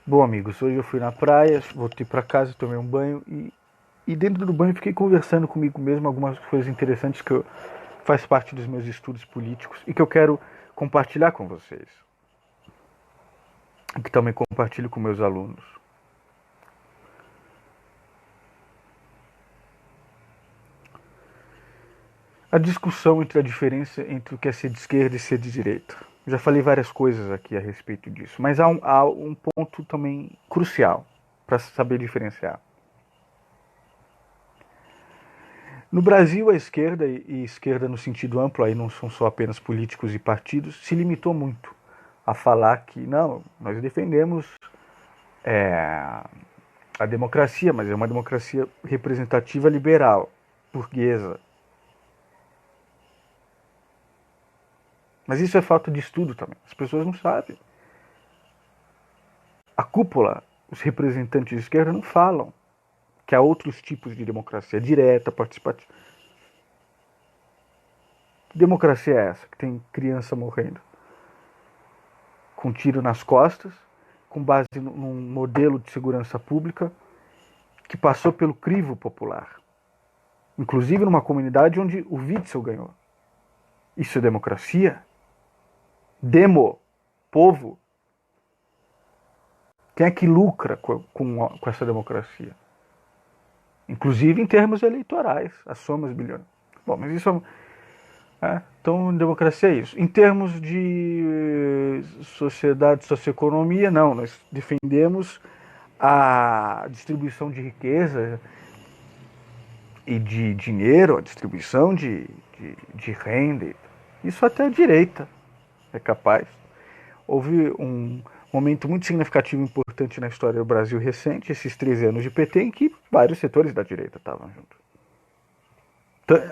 Bom, amigos, hoje eu fui na praia, voltei para casa, tomei um banho e dentro do banho fiquei conversando comigo mesmo algumas coisas interessantes faz parte dos meus estudos políticos e que eu quero compartilhar com vocês. E que também compartilho com meus alunos. A discussão entre a diferença entre o que é ser de esquerda e ser de direita. Já falei várias coisas aqui a respeito disso, mas há um ponto também crucial para saber diferenciar. No Brasil, a esquerda, e esquerda no sentido amplo, aí não são só apenas políticos e partidos, se limitou muito a falar que, não, nós defendemos a democracia, mas é uma democracia representativa liberal, burguesa. Mas isso é falta de estudo também. As pessoas não sabem. A cúpula, os representantes de esquerda não falam que há outros tipos de democracia, direta, participativa. Que democracia é essa? Que tem criança morrendo com tiro nas costas, com base num modelo de segurança pública que passou pelo crivo popular. Inclusive numa comunidade onde o Witzel ganhou. Isso é democracia? Demo, povo. Quem é que lucra com essa democracia? Inclusive em termos eleitorais, as somas bilhões. Bom, mas isso então, democracia é isso. Em termos de sociedade, socioeconomia, não. Nós defendemos a distribuição de riqueza e de dinheiro, a distribuição de renda. Isso até a direita é capaz. Houve um momento muito significativo e importante na história do Brasil recente, esses 13 anos de PT, em que vários setores da direita estavam juntos.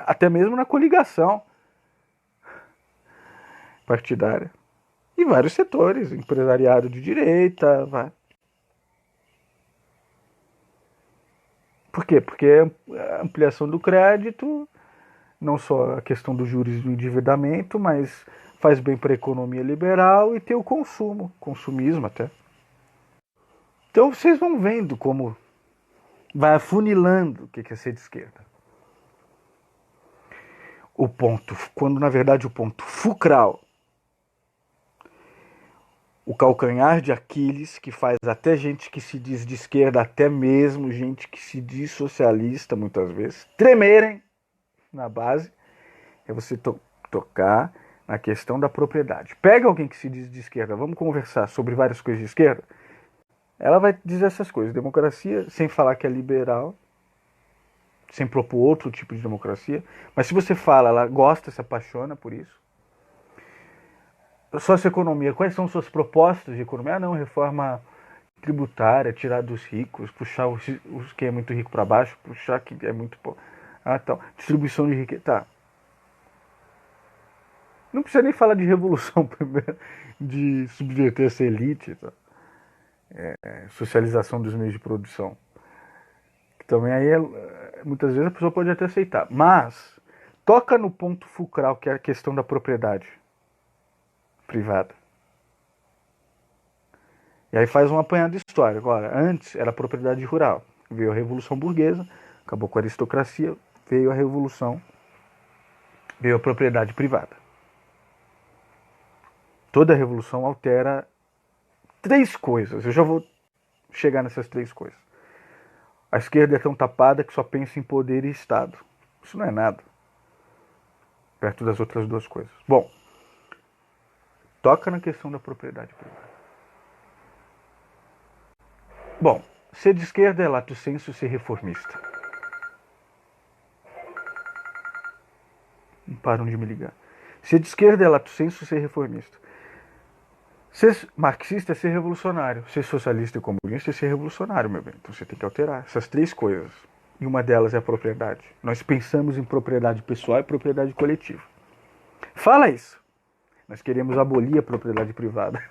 Até mesmo na coligação partidária. E vários setores, empresariado de direita. Por quê? Porque a ampliação do crédito, não só a questão dos juros do endividamento, mas faz bem para a economia liberal e tem o consumo, consumismo até. Então vocês vão vendo como vai afunilando o que é ser de esquerda. O ponto, quando na verdade o ponto fulcral, o calcanhar de Aquiles, que faz até gente que se diz de esquerda, até mesmo gente que se diz socialista muitas vezes, tremerem na base, é você tocar na questão da propriedade. Pega alguém que se diz de esquerda, vamos conversar sobre várias coisas de esquerda, ela vai dizer essas coisas. Democracia, sem falar que é liberal, sem propor outro tipo de democracia, mas se você fala, ela gosta, se apaixona por isso. Socioeconomia, quais são suas propostas de economia? Não, reforma tributária, tirar dos ricos, puxar os que é muito rico para baixo, puxar que é muito pobre. Então, distribuição de riqueza. Tá. Não precisa nem falar de revolução primeiro, de subverter essa elite, tá? Socialização dos meios de produção. Também aí muitas vezes a pessoa pode até aceitar. Mas toca no ponto fulcral, que é a questão da propriedade privada. E aí faz um apanhado de história. Agora, antes era propriedade rural. Veio a Revolução Burguesa, acabou com a aristocracia, veio a Revolução, veio a propriedade privada. Toda a revolução altera 3 coisas. Eu já vou chegar nessas 3 coisas. A esquerda é tão tapada que só pensa em poder e Estado. Isso não é nada, perto das outras 2 coisas. Bom, toca na questão da propriedade privada. Bom, ser de esquerda é lato sensu ser reformista. Não param de me ligar. Ser de esquerda é lato sensu ser reformista. Ser marxista é ser revolucionário. Ser socialista e comunista é ser revolucionário, meu bem. Então você tem que alterar essas 3 coisas. E uma delas é a propriedade. Nós pensamos em propriedade pessoal e propriedade coletiva. Fala isso. Nós queremos abolir a propriedade privada.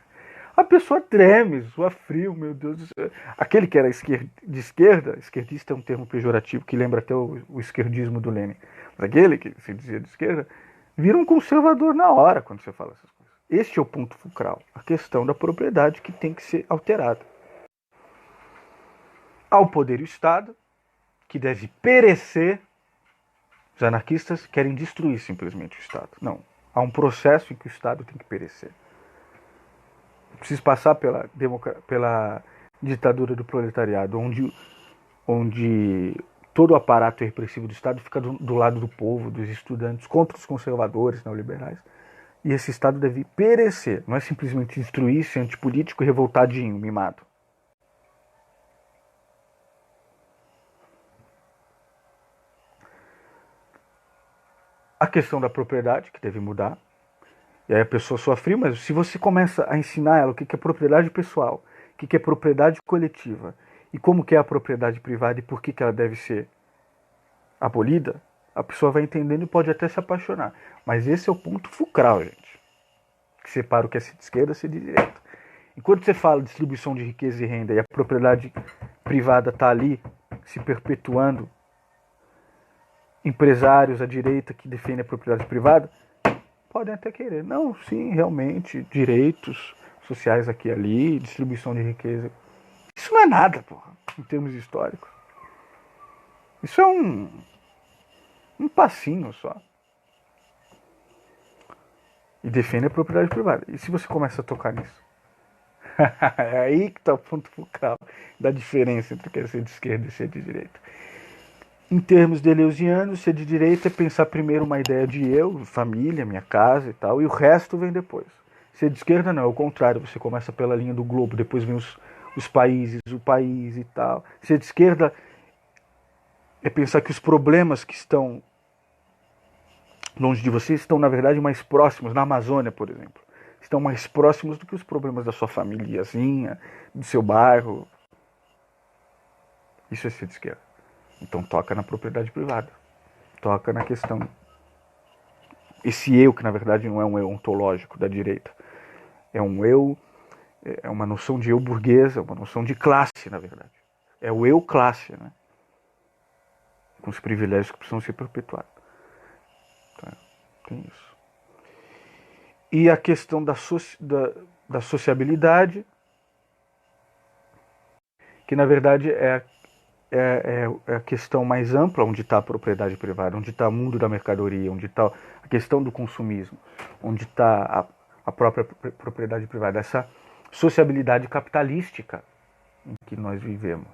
A pessoa treme, sua frio, meu Deus do céu. Aquele que era de esquerda, esquerdista é um termo pejorativo que lembra até o esquerdismo do Lenin. Mas aquele que se dizia de esquerda, vira um conservador na hora quando você fala essas coisas. Este é o ponto fulcral, a questão da propriedade que tem que ser alterada. há o poder e o Estado, que deve perecer. Os anarquistas querem destruir simplesmente o Estado. Não. Há um processo em que o Estado tem que perecer. Precisa passar pela ditadura do proletariado, onde todo o aparato repressivo do Estado fica do lado do povo, dos estudantes, contra os conservadores neoliberais. E esse Estado deve perecer. Não é simplesmente destruir, ser antipolítico e revoltadinho, mimado. A questão da propriedade, que deve mudar. E aí a pessoa sofre, mas se você começa a ensinar ela o que é propriedade pessoal, o que é propriedade coletiva, e como que é a propriedade privada e por que ela deve ser abolida, a pessoa vai entendendo e pode até se apaixonar. Mas esse é o ponto fulcral, gente. Que separa o que é ser de esquerda e ser de direita. Enquanto você fala de distribuição de riqueza e renda e a propriedade privada está ali se perpetuando, empresários à direita que defendem a propriedade privada podem até querer. Não, sim, realmente, direitos sociais aqui e ali, distribuição de riqueza. Isso não é nada, porra, em termos históricos. Isso é um passinho só. E defende a propriedade privada. E se você começa a tocar nisso? É aí que está o ponto focal da diferença entre querer ser de esquerda e ser de direita. Em termos deleuzianos, ser de direita é pensar primeiro uma ideia de eu, família, minha casa e tal, e o resto vem depois. Ser de esquerda não, é o contrário, você começa pela linha do globo, depois vem os países, o país e tal. Ser de esquerda é pensar que os problemas que estão longe de você estão, na verdade, mais próximos, na Amazônia, por exemplo. Estão mais próximos do que os problemas da sua famíliazinha, do seu bairro. Isso é ser de esquerda. Então toca na propriedade privada. Toca na questão. Esse eu, que na verdade não é um eu ontológico da direita. É um eu, é uma noção de eu burguesa, uma noção de classe, na verdade. É o eu classe, né? Com os privilégios que precisam ser perpetuados. Tá? Tem isso. E a questão da sociabilidade, que na verdade é a questão mais ampla, onde está a propriedade privada, onde está o mundo da mercadoria, onde está a questão do consumismo, onde está a própria propriedade privada, essa sociabilidade capitalística em que nós vivemos,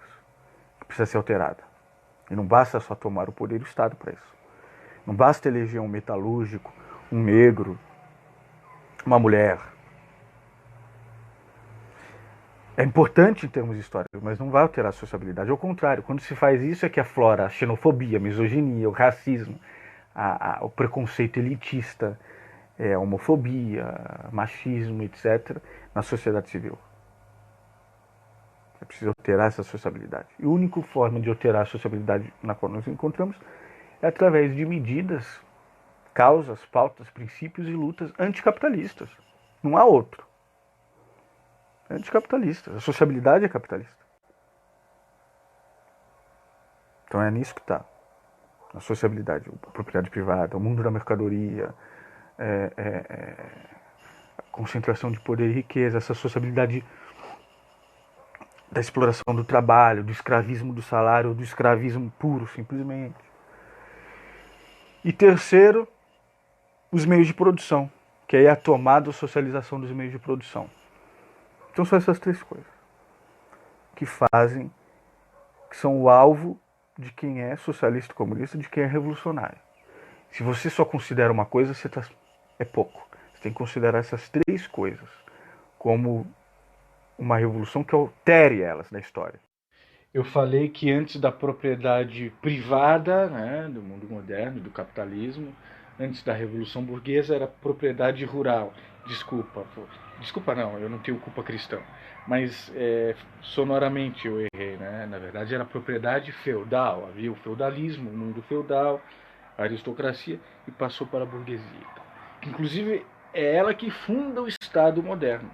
que precisa ser alterada. E não basta só tomar o poder do Estado para isso. Não basta eleger um metalúrgico, um negro, uma mulher. É importante em termos históricos, mas não vai alterar a sociabilidade. Ao contrário, quando se faz isso é que aflora a xenofobia, a misoginia, o racismo, o preconceito elitista, a homofobia, machismo, etc., na sociedade civil. É preciso alterar essa sociabilidade. E a única forma de alterar a sociabilidade na qual nós nos encontramos é através de medidas, causas, pautas, princípios e lutas anticapitalistas. Não há outro. É anticapitalista. A sociabilidade é capitalista. Então é nisso que está. A sociabilidade, a propriedade privada, o mundo da mercadoria, a concentração de poder e riqueza, essa sociabilidade da exploração do trabalho, do escravismo do salário, do escravismo puro, simplesmente. E terceiro, os meios de produção, que aí é a tomada ou socialização dos meios de produção. Então são essas três coisas que fazem, que são o alvo de quem é socialista comunista, de quem é revolucionário. Se você só considera uma coisa, é pouco. Você tem que considerar essas três coisas como uma revolução que altere elas na história. Eu falei que antes da propriedade privada, né, do mundo moderno, do capitalismo, antes da Revolução Burguesa, era propriedade rural. Desculpa não, eu não tenho culpa cristã. Mas sonoramente eu errei, né? Na verdade era propriedade feudal. Havia o feudalismo, o mundo feudal, a aristocracia, e passou para a burguesia. Inclusive é ela que funda o Estado moderno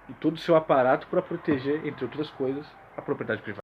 e todo o seu aparato para proteger, entre outras coisas, a propriedade privada.